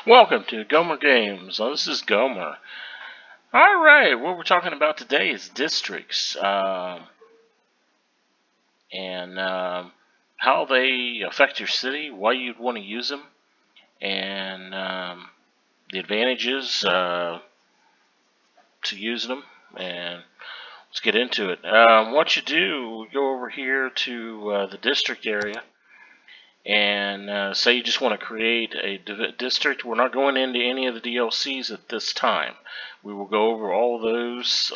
Welcome to Gomer Games. This is Gomer. Alright, what we're talking about today is districts and how they affect your city, why you'd want to use them, and the advantages to using them. And let's get into it. What you do, go over here to the district area. And say you just want to create a district. We're not going into any of the DLCs at this time. We will go over all of those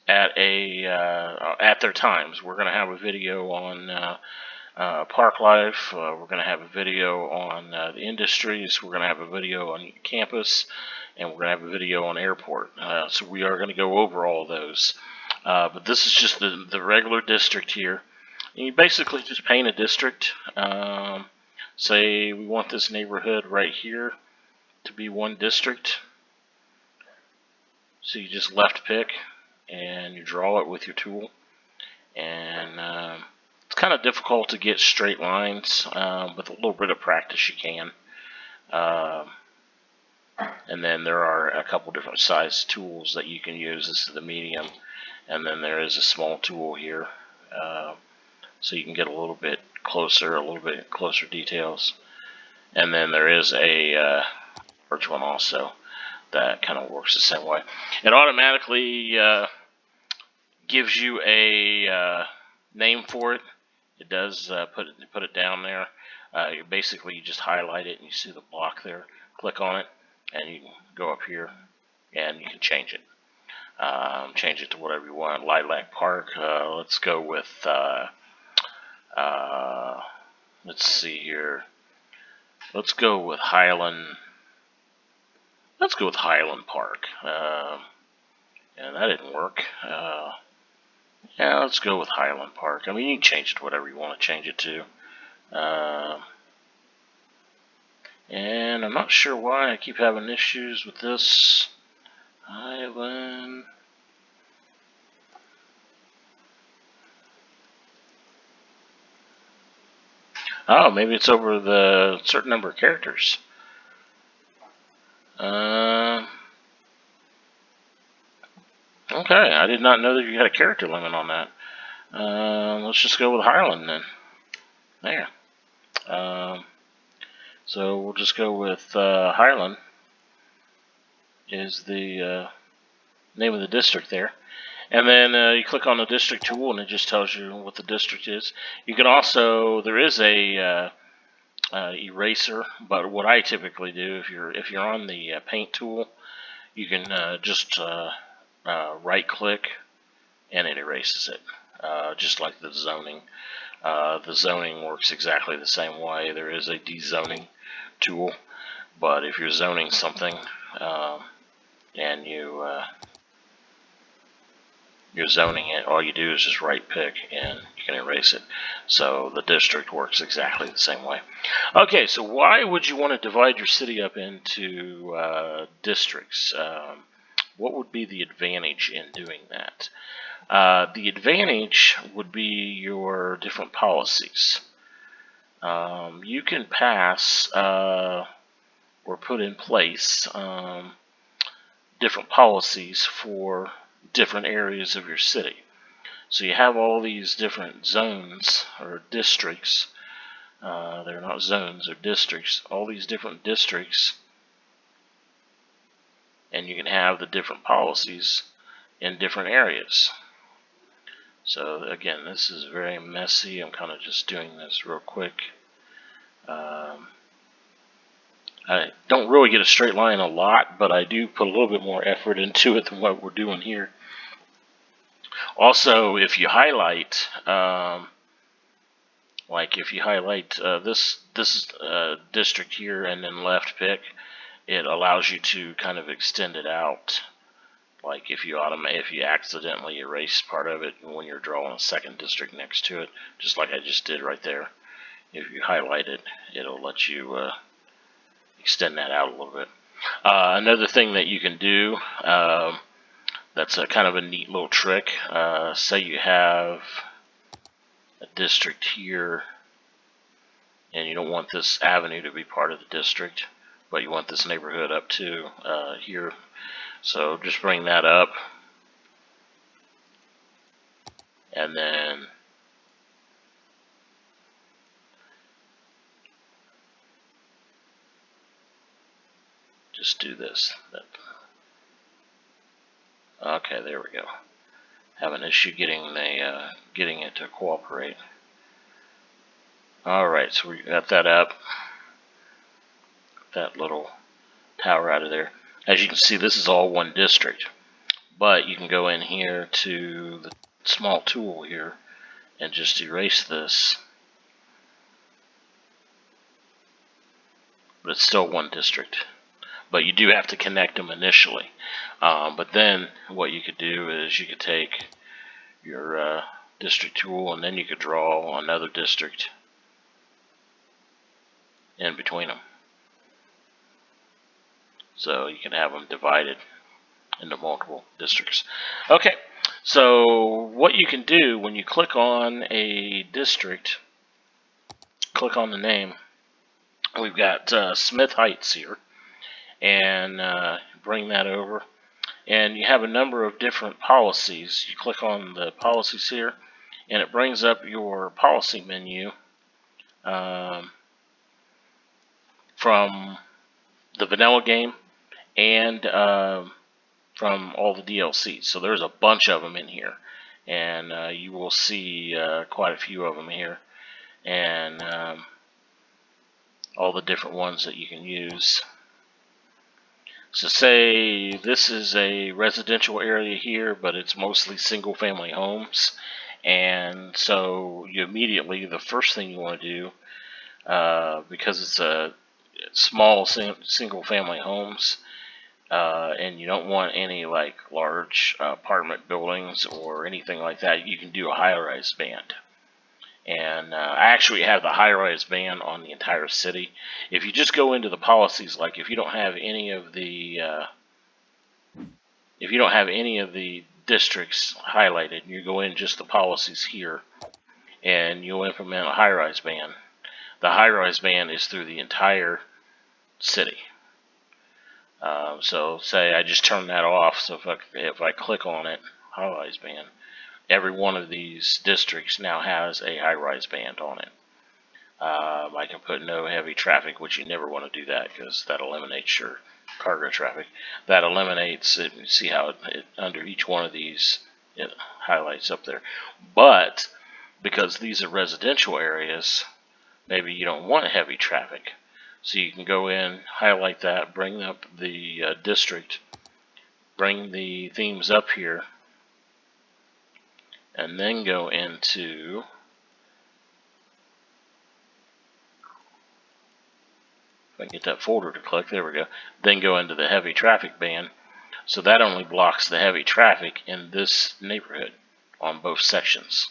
at their times. We're going to have a video on park life. We're going to have a video on the industries. We're going to have a video on campus, and we're going to have a video on airport. So we are going to go over all of those. But this is just the regular district here. And you basically just paint a district. Say we want this neighborhood right here to be one district. So you just left pick and you draw it with your tool. And it's kind of difficult to get straight lines. With a little bit of practice you can. And then there are a couple different size tools that you can use. This is the medium. And then there is a small tool here. So you can get a little bit closer details. And then there is a large one also that kind of works the same way. It automatically gives you a name for it. It does put it down there. Basically, you just highlight it and you see the block there. Click on it, and you can go up here and you can change it. Change it to whatever you want. Lilac Park. Let's go with. Let's see here. Let's go with Highland. Let's go with Highland Park. And that didn't work. Yeah, let's go with Highland Park. I mean, you can change it to whatever you want to change it to. And I'm not sure why I keep having issues with this. Highland. Oh, maybe it's over the certain number of characters. Okay, I did not know that you had a character limit on that. Let's just go with Highland then. There. So we'll just go with Highland is the name of the district there. And then you click on the district tool and it just tells you what the district is. You can also, there is a eraser, but what I typically do, if you're on the paint tool, you can just right click and it erases it, just like the zoning. The zoning works exactly the same way. There is a dezoning tool, but if you're zoning something and you're zoning it, all you do is just right pick and you can erase it. So the district works exactly the same way. Okay, so why would you want to divide your city up into districts? What would be the advantage in doing that? The advantage would be your different policies. You can pass or put in place different policies for different areas of your city. So you have all these different zones or districts. They're not zones, they're districts. All these different districts, and you can have the different policies in different areas. So again, this is very messy. I'm kind of just doing this real quick. I don't really get a straight line a lot, but I do put a little bit more effort into it than what we're doing here. Also, if you highlight, like if you highlight this district here and then left pick, it allows you to kind of extend it out. Like if you accidentally erase part of it when you're drawing a second district next to it, just like I just did right there. If you highlight it, it'll let you extend that out a little bit. Another thing that you can do that's a kind of a neat little trick. Say you have a district here and you don't want this avenue to be part of the district. but you want this neighborhood up to here. So just bring that up, and then just do this. Okay, there we go. Have an issue getting it to cooperate. All right, so we got that up. That little tower out of there. As you can see, this is all one district, but you can go in here to the small tool here and just erase this. But it's still one district. But you do have to connect them initially. But then what you could do is you could take your district tool, and then you could draw another district in between them. So you can have them divided into multiple districts. Okay, so what you can do when you click on a district, click on the name. We've got Smith Heights here, and bring that over. And you have a number of different policies. You click on the policies here, and it brings up your policy menu from the vanilla game and from all the DLCs. So there's a bunch of them in here, and you will see quite a few of them here, and all the different ones that you can use. So say this is a residential area here, but it's mostly single family homes, and so you immediately, the first thing you want to do, because it's a small single family homes, and you don't want any like large apartment buildings or anything like that, you can do a high-rise band. And I actually have the high-rise band on the entire city. If you just go into the policies, like if you don't have any of the districts highlighted, you go in just the policies here, and you'll implement a high-rise band. The high-rise band is through the entire city. So say I just turn that off. So if I click on it, high-rise band, every one of these districts now has a high-rise band on it. I can put no heavy traffic, which you never want to do that because that eliminates your cargo traffic. That eliminates it. You see how it under each one of these it highlights up there. But because these are residential areas, maybe you don't want heavy traffic. So you can go in, highlight that, bring up the district, bring the themes up here, and then go into if I get that folder to click, there we go. Then go into the heavy traffic ban. So that only blocks the heavy traffic in this neighborhood on both sections.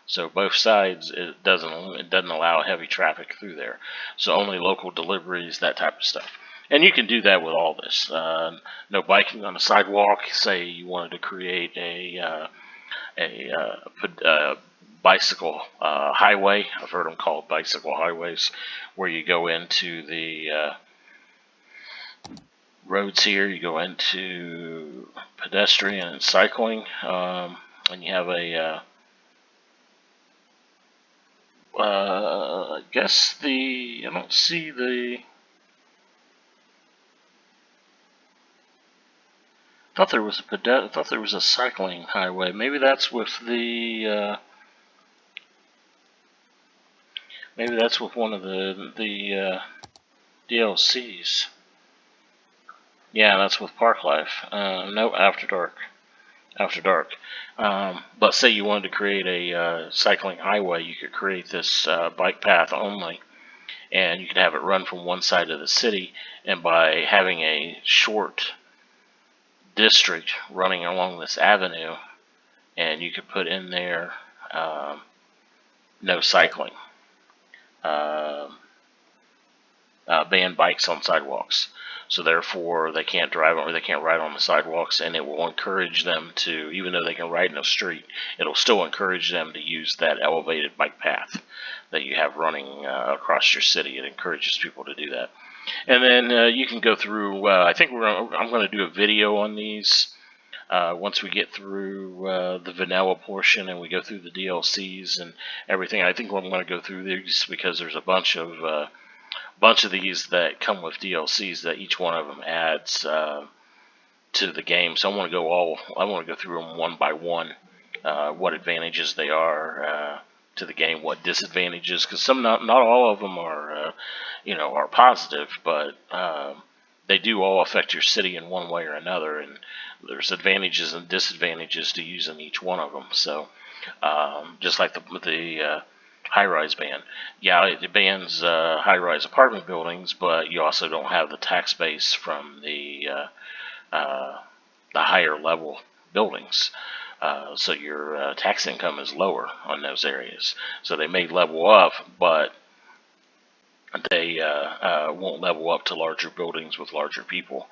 So both sides, it doesn't allow heavy traffic through there. So only local deliveries, that type of stuff. And you can do that with all this. No biking on the sidewalk. Say you wanted to create a bicycle highway. I've heard them called bicycle highways, where you go into the roads here. You go into pedestrian and cycling, and you have a I guess I don't see the. I thought there was a cycling highway. Maybe that's with the. Maybe that's with one of the DLCs. Yeah, that's with Park Life. No, After Dark. After Dark. But say you wanted to create a cycling highway, you could create this bike path only, and you could have it run from one side of the city, and by having a short district running along this avenue, and you could put in there no cycling, ban bikes on sidewalks. So therefore, they can't drive or they can't ride on the sidewalks, and it will encourage them to, even though they can ride in a street, it'll still encourage them to use that elevated bike path. that you have running across your city. It encourages people to do that. And then you can go through. I think I'm going to do a video on these once we get through the vanilla portion and we go through the DLCs and everything. I think I'm going to go through these because there's a bunch of these that come with DLCs that each one of them adds to the game. So I want to go through them one by one. What advantages they are to the game, what disadvantages, because not all of them are are positive, but they do all affect your city in one way or another, and there's advantages and disadvantages to using each one of them. So just like the high-rise ban, yeah, it bans high-rise apartment buildings, but you also don't have the tax base from the higher level buildings. So your tax income is lower on those areas. So they may level up, but they won't level up to larger buildings with larger people.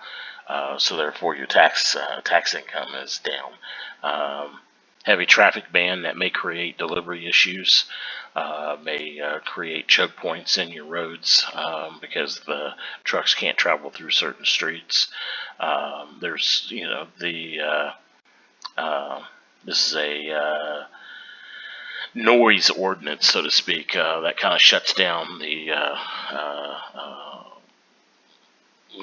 So therefore, your tax income is down. Heavy traffic ban that may create delivery issues, may create choke points in your roads because the trucks can't travel through certain streets. There's this is a noise ordinance, so to speak, that kind of shuts down the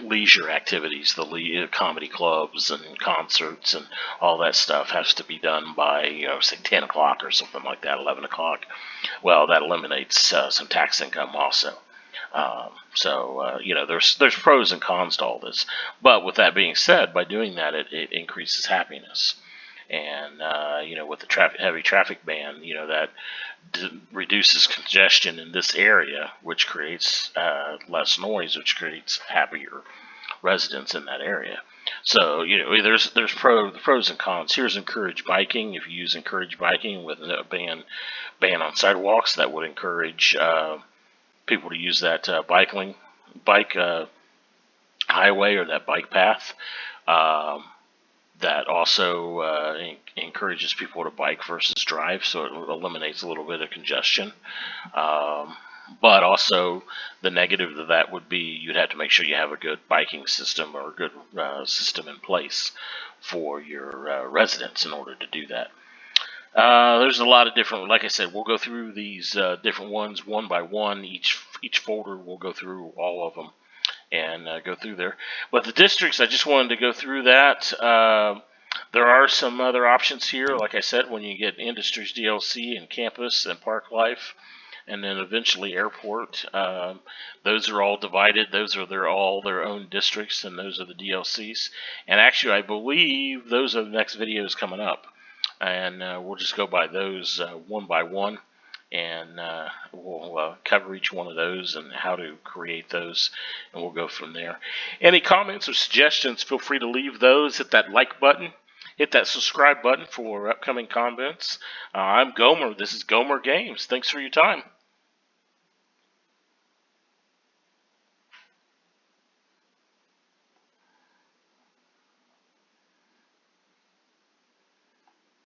leisure activities, the comedy clubs and concerts and all that stuff has to be done by, say 10 o'clock or something like that, 11 o'clock. Well, that eliminates some tax income also. There's pros and cons to all this. But with that being said, by doing that, it increases happiness. And with the heavy traffic ban, that reduces congestion in this area, which creates less noise, which creates happier residents in that area. So there's pros and cons. Here's encourage biking. If you use encourage biking with a ban on sidewalks, that would encourage people to use that bike highway or that bike path. That also encourages people to bike versus drive, so it eliminates a little bit of congestion. But also, the negative of that would be you'd have to make sure you have a good biking system or a good system in place for your residents in order to do that. There's a lot of different, like I said, we'll go through these different ones one by one. Each folder, we'll go through all of them and go through there. But the districts, I just wanted to go through that. There are some other options here, like I said, when you get Industries DLC and Campus and Park Life, and then eventually Airport. Those are all divided. Those are all their own districts, and those are the DLCs. And actually, I believe those are the next videos coming up. And we'll just go by those one by one. And we'll cover each one of those and how to create those, and we'll go from there. Any comments or suggestions, feel free to leave those. Hit that like button. Hit that subscribe button for upcoming comments. I'm Gomer. This is Gomer Games. Thanks for your time.